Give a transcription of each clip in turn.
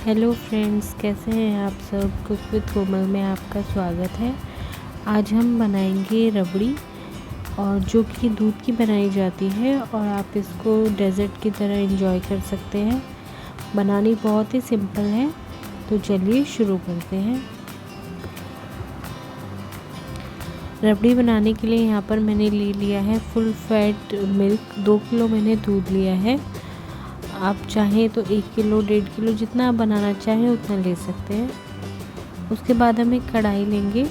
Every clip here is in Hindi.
हेलो फ्रेंड्स, कैसे हैं आप सब। कुक विद कोमल में आपका स्वागत है। आज हम बनाएंगे रबड़ी, और जो कि दूध की बनाई जाती है और आप इसको डेज़र्ट की तरह एंजॉय कर सकते हैं। बनानी बहुत ही सिंपल है, तो चलिए शुरू करते हैं। रबड़ी बनाने के लिए यहाँ पर मैंने ले लिया है फुल फैट मिल्क। 2 किलो मैंने दूध लिया है। आप चाहें तो 1 किलो 1.5 किलो जितना आप बनाना चाहें उतना ले सकते हैं। उसके बाद हम एक कढ़ाई लेंगे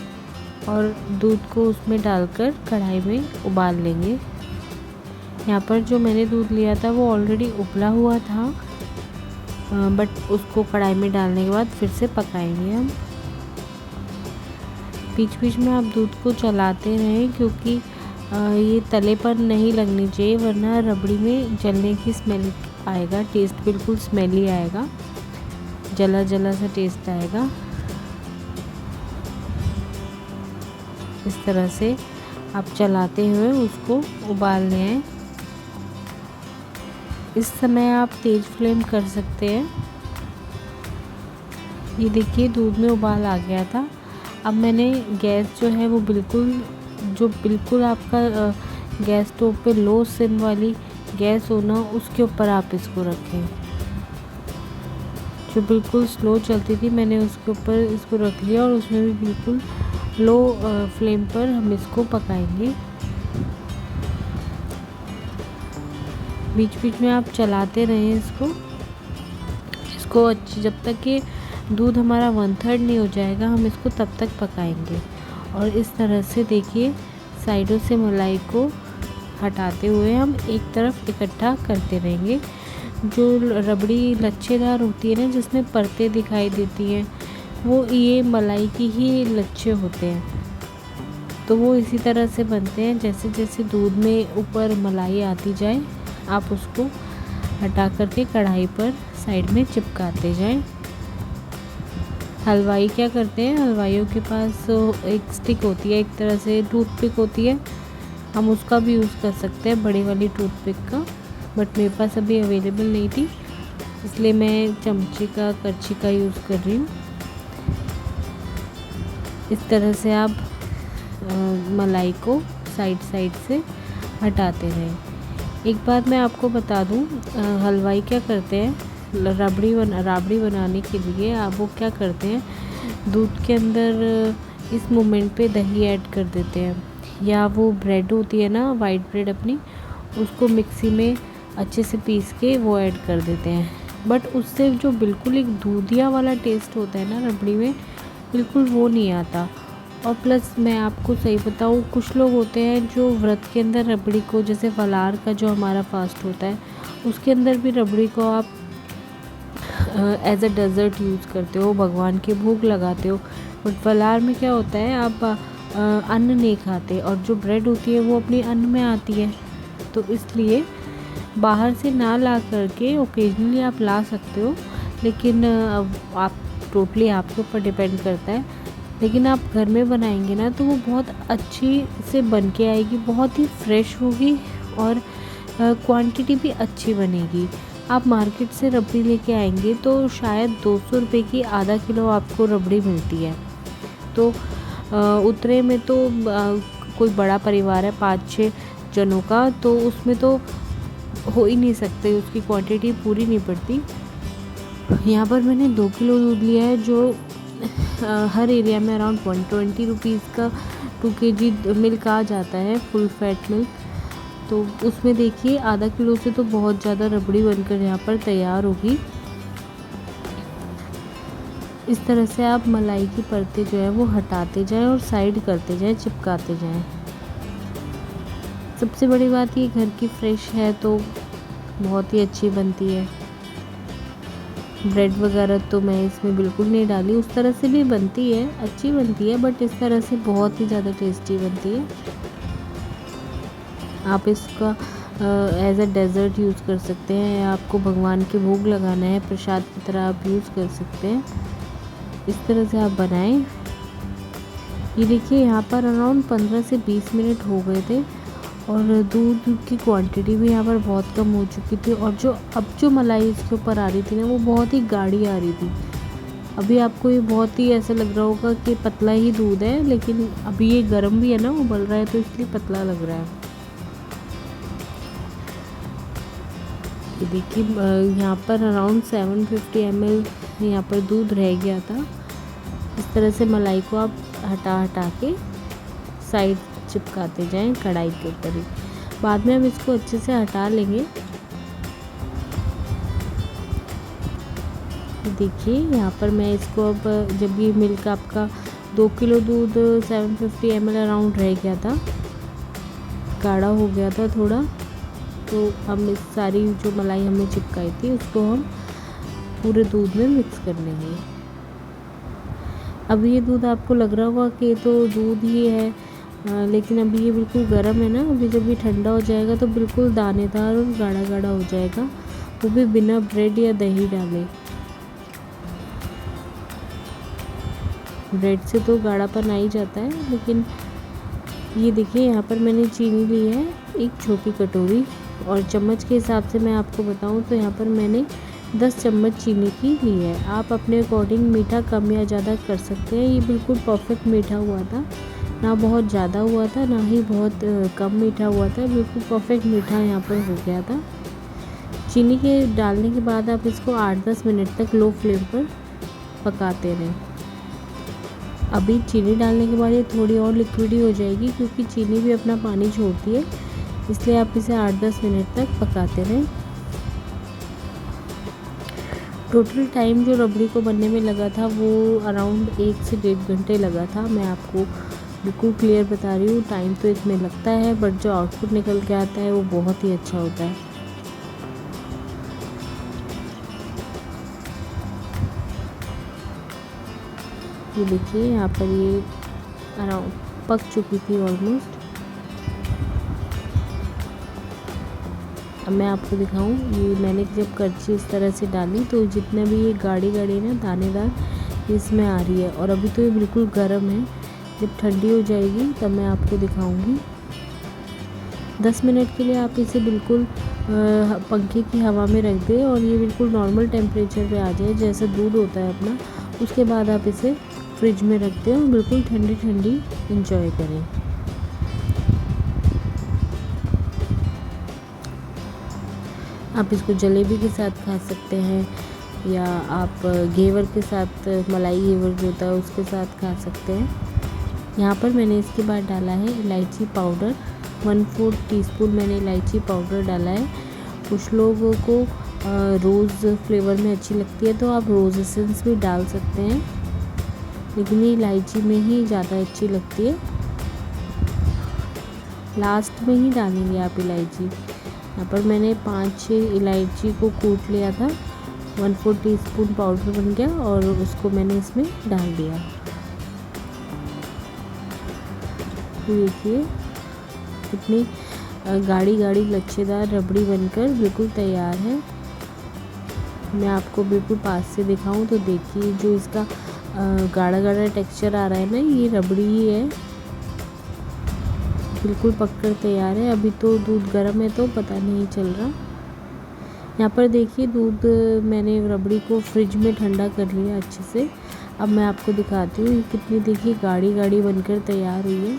और दूध को उसमें डालकर कढ़ाई में उबाल लेंगे। यहाँ पर जो मैंने दूध लिया था वो ऑलरेडी उबला हुआ था, बट उसको कढ़ाई में डालने के बाद फिर से पकाएंगे हम। बीच बीच में आप दूध को चलाते रहें, क्योंकि ये तले पर नहीं लगनी चाहिए, वरना रबड़ी में जलने की स्मेल आएगा। टेस्ट बिल्कुल स्मेली आएगा, जला जला सा टेस्ट आएगा। इस तरह से आप चलाते हुए उसको उबालने हैं। इस समय आप तेज़ फ्लेम कर सकते हैं। ये देखिए, दूध में उबाल आ गया था। अब मैंने गैस जो है वो बिल्कुल आपका गैस स्टोव पे लो सिम वाली गैस होना, उसके ऊपर आप इसको रखें। जो बिल्कुल स्लो चलती थी मैंने उसके ऊपर इसको रख लिया, और उसमें भी बिल्कुल लो फ्लेम पर हम इसको पकाएंगे। बीच बीच में आप चलाते रहें इसको अच्छी, जब तक कि दूध हमारा 1/3 नहीं हो जाएगा हम इसको तब तक पकाएंगे। और इस तरह से देखिए, साइडों से मलाई को हटाते हुए हम एक तरफ इकट्ठा करते रहेंगे। जो रबड़ी लच्छेदार होती है ना, जिसमें परतें दिखाई देती हैं, वो ये मलाई की ही लच्छे होते हैं। तो वो इसी तरह से बनते हैं। जैसे जैसे दूध में ऊपर मलाई आती जाए, आप उसको हटा करके कढ़ाई पर साइड में चिपकाते जाएं। हलवाई क्या करते हैं, हलवाइयों के पास एक स्टिक होती है, एक तरह से टूथपिक होती है। हम उसका भी यूज़ कर सकते हैं, बड़ी वाली टूथपिक का, बट मेरे पास अभी अवेलेबल नहीं थी, इसलिए मैं चमचे का, करछी का यूज़ कर रही हूँ। इस तरह से आप मलाई को साइड साइड से हटाते रहें। एक बात मैं आपको बता दूँ, हलवाई क्या करते हैं, राबड़ी बनाने के लिए आप वो क्या करते हैं, दूध के अंदर इस मोमेंट पे दही ऐड कर देते हैं, या वो ब्रेड होती है ना, वाइट ब्रेड अपनी, उसको मिक्सी में अच्छे से पीस के वो ऐड कर देते हैं। बट उससे जो बिल्कुल एक दूधिया वाला टेस्ट होता है ना रबड़ी में, बिल्कुल वो नहीं आता। और प्लस मैं आपको सही बताऊँ, कुछ लोग होते हैं जो व्रत के अंदर रबड़ी को, जैसे फलार का जो हमारा फास्ट होता है, उसके अंदर भी रबड़ी को आप एज अ डेज़र्ट यूज़ करते हो, भगवान के भोग लगाते हो। बट फलार में क्या होता है, आप अन्न नहीं खाते, और जो ब्रेड होती है वो अपनी अन्न में आती है। तो इसलिए बाहर से ना ला करके ओकेजनली आप ला सकते हो, लेकिन आप टोटली आपके ऊपर डिपेंड करता है। लेकिन आप घर में बनाएंगे ना, तो वो बहुत अच्छी से बन के आएगी, बहुत ही फ्रेश होगी, और क्वांटिटी भी अच्छी बनेगी। आप मार्केट से रबड़ी लेके आएंगे तो शायद 200 रुपये की आधा किलो आपको रबड़ी मिलती है। तो उतने में तो कोई बड़ा परिवार है 5-6 जनों का, तो उसमें तो हो ही नहीं सकते, उसकी क्वांटिटी पूरी नहीं पड़ती। यहाँ पर मैंने 2 किलो दूध लिया है, जो हर एरिया में अराउंड 120 रुपीज़ का 2 kg मिल्क आ जाता है, फुल फैट मिल्क। तो उसमें देखिए, आधा किलो से तो बहुत ज़्यादा रबड़ी बनकर यहाँ पर तैयार होगी। इस तरह से आप मलाई की परतें जो है वो हटाते जाएं और साइड करते जाएं, चिपकाते जाएं। सबसे बड़ी बात ये घर की फ्रेश है तो बहुत ही अच्छी बनती है। ब्रेड वगैरह तो मैं इसमें बिल्कुल नहीं डाली, उस तरह से भी बनती है, अच्छी बनती है, बट इस तरह से बहुत ही ज़्यादा टेस्टी बनती है। आप इसका एज अ डेज़र्ट यूज़ कर सकते हैं, या आपको भगवान के भोग लगाना है, प्रसाद की तरह आप यूज़ कर सकते हैं। इस तरह से आप बनाएं। ये देखिए, यहाँ पर अराउंड 15 से 20 मिनट हो गए थे, और दूध की क्वांटिटी भी यहाँ पर बहुत कम हो चुकी थी, और जो मलाई इसके ऊपर आ रही थी ना, वो बहुत ही गाढ़ी आ रही थी। अभी आपको ये बहुत ही ऐसा लग रहा होगा कि पतला ही दूध है, लेकिन अभी ये गर्म भी है ना, उबल रहा है, तो इसलिए पतला लग रहा है। ये देखिए यहाँ पर अराउंड 750 ml यहाँ पर दूध रह गया था। इस तरह से मलाई को आप हटा के साइड चिपकाते जाएं कढ़ाई के ऊपर ही। बाद में हम इसको अच्छे से हटा लेंगे। देखिए यहाँ पर मैं इसको अब, जब ये मिल्क आपका 2 किलो दूध 750 ml अराउंड रह गया था, गाढ़ा हो गया था थोड़ा, तो हम इस सारी जो मलाई हमने चिपकाई थी उसको हम पूरे दूध में मिक्स कर लेंगे। अब ये दूध आपको लग रहा होगा कि तो दूध ही है, लेकिन अभी ये बिल्कुल गर्म है ना। अभी जब ये ठंडा हो जाएगा तो बिल्कुल दानेदार और गाढ़ा गाढ़ा हो जाएगा, वो भी बिना ब्रेड या दही डाले। ब्रेड से तो गाढ़ापन आ ही जाता है, लेकिन ये देखिए यहाँ पर मैंने चीनी ली है एक छोटी कटोरी, और चम्मच के हिसाब से मैं आपको बताऊँ तो यहाँ पर मैंने 10 चम्मच चीनी की ली है। आप अपने अकॉर्डिंग मीठा कम या ज़्यादा कर सकते हैं। ये बिल्कुल परफेक्ट मीठा हुआ था, ना बहुत ज़्यादा हुआ था ना ही बहुत कम मीठा हुआ था, बिल्कुल परफेक्ट मीठा यहाँ पर हो गया था। चीनी के डालने के बाद आप इसको 8-10 मिनट तक लो फ्लेम पर पकाते रहें। अभी चीनी डालने के बाद ये थोड़ी और लिक्विडी हो जाएगी, क्योंकि चीनी भी अपना पानी छोड़ती है, इसलिए आप इसे 8-10 मिनट तक पकाते रहें। टोटल टाइम जो रबड़ी को बनने में लगा था वो अराउंड 1 से 1.5 घंटे लगा था। मैं आपको बिल्कुल क्लियर बता रही हूँ, टाइम तो इसमें लगता है, बट जो आउटपुट निकल के आता है वो बहुत ही अच्छा होता है। ये देखिए यहाँ पर ये अराउंड पक चुकी थी ऑलमोस्ट। अब मैं आपको दिखाऊं, ये मैंने जब करछी इस तरह से डाली तो जितना भी ये गाढ़ी गाढ़ी ना दानेदार इसमें आ रही है, और अभी तो ये बिल्कुल गर्म है। जब ठंडी हो जाएगी तब मैं आपको दिखाऊंगी। 10 मिनट के लिए आप इसे बिल्कुल पंखे की हवा में रख दें, और ये बिल्कुल नॉर्मल टेम्परेचर पे आ जाए जैसा दूध होता है अपना। उसके बाद आप इसे फ्रिज में रख दें और बिल्कुल ठंडी ठंडी इंजॉय करें। आप इसको जलेबी के साथ खा सकते हैं, या आप घेवर के साथ, मलाई घेवर जो होता है उसके साथ खा सकते हैं। यहाँ पर मैंने इसके बाद डाला है इलायची पाउडर, 1/4 टीस्पून मैंने इलायची पाउडर डाला है। कुछ लोगों को रोज़ फ्लेवर में अच्छी लगती है तो आप रोज़ एसेंस भी डाल सकते हैं, लेकिन ये इलायची में ही ज़्यादा अच्छी लगती है। लास्ट में ही डालेंगे आप इलायची। यहाँ पर मैंने 5-6 इलायची को कूट लिया था, 1/4 टीस्पून पाउडर बन गया, और उसको मैंने इसमें डाल दिया। देखिए कितनी गाढ़ी गाढ़ी लच्छेदार रबड़ी बनकर बिल्कुल तैयार है। मैं आपको बिल्कुल पास से दिखाऊं तो देखिए जो इसका गाढ़ा गाढ़ा टेक्सचर आ रहा है ना, ये रबड़ी ही है, बिल्कुल पककर तैयार है। अभी तो दूध गर्म है तो पता नहीं चल रहा। यहाँ पर देखिए दूध मैंने रबड़ी को फ्रिज में ठंडा कर लिया अच्छे से। अब मैं आपको दिखाती हूँ कितनी, देखिए गाढ़ी गाढ़ी बनकर तैयार हुई है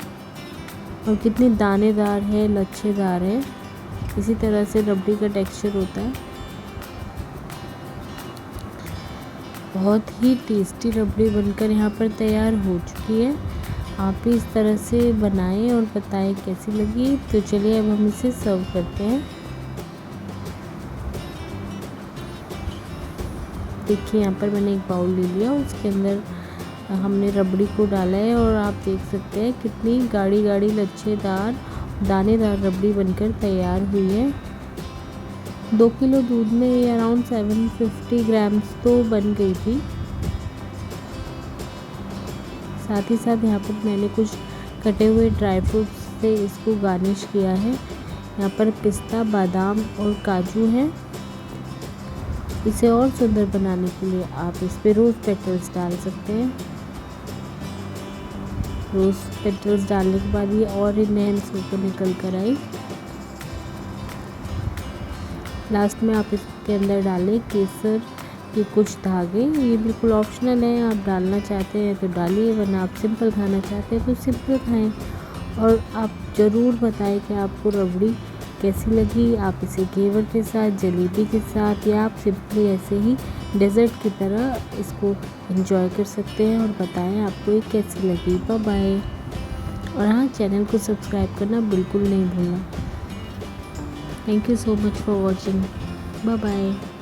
और कितनी दानेदार है, लच्छेदार है। इसी तरह से रबड़ी का टेक्सचर होता है। बहुत ही टेस्टी रबड़ी बनकर यहाँ पर तैयार हो चुकी है। आप भी इस तरह से बनाएं और बताएं कैसी लगी। तो चलिए अब हम इसे सर्व करते हैं। देखिए यहाँ पर मैंने एक बाउल ले लिया, उसके अंदर हमने रबड़ी को डाला है और आप देख सकते हैं कितनी गाढ़ी गाढ़ी लच्छेदार दानेदार रबड़ी बनकर तैयार हुई है। 2 किलो दूध में ये अराउंड 750 ग्राम्स तो बन गई थी। साथ ही साथ यहाँ पर मैंने कुछ कटे हुए ड्राई फ्रूट्स से इसको गार्निश किया है। यहाँ पर पिस्ता, बादाम और काजू है। इसे और सुंदर बनाने के लिए आप इस पे रोज़ पेटल्स डाल सकते हैं। रोज़ पेटल्स डालने के बाद ये और इनहेंस होकर निकल कर आई। लास्ट में आप इसके अंदर डालें केसर के कुछ धागे। ये बिल्कुल ऑप्शनल है, आप डालना चाहते हैं तो डालिए, वरना आप सिंपल खाना चाहते हैं तो सिंपल खाएं। और आप ज़रूर बताएं कि आपको रबड़ी कैसी लगी। आप इसे घेवर के साथ, जलेबी के साथ, या आप सिंपली ऐसे ही डेज़र्ट की तरह इसको एंजॉय कर सकते हैं। और बताएं आपको ये कैसी लगी। Bye bye. और हाँ, चैनल को सब्सक्राइब करना बिल्कुल नहीं भूलना। Thank you so much for watching. Bye bye.